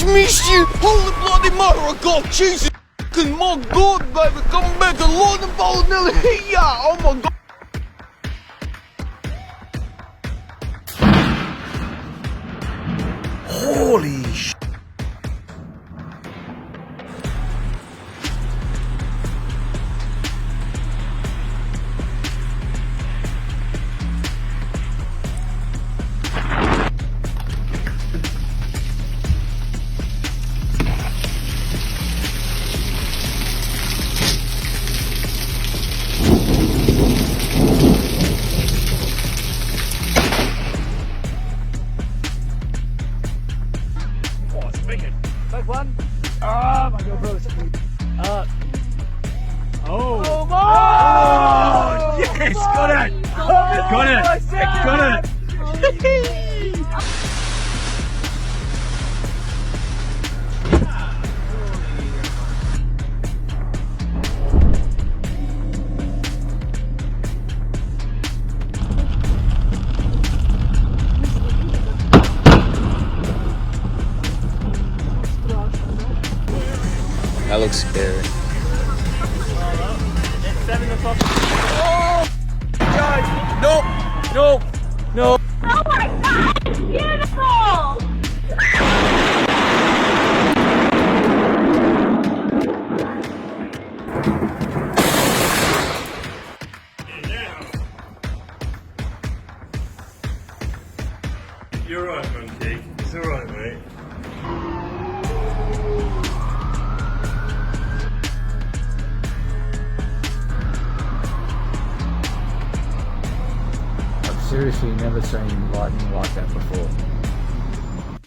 just missed you! Holy bloody mother of God, Jesus fucking my God, baby, come back along the ball, nearly hit ya! Oh my God! Holy sh**! Big one. Oh my God, bro. Oh my! Oh, yes, got it! Got it! Got it! That looks scary. Oh! No! No! No! Oh my God, it's beautiful! You're right, Monkey. It's alright, mate. I've seriously never seen lightning like that before.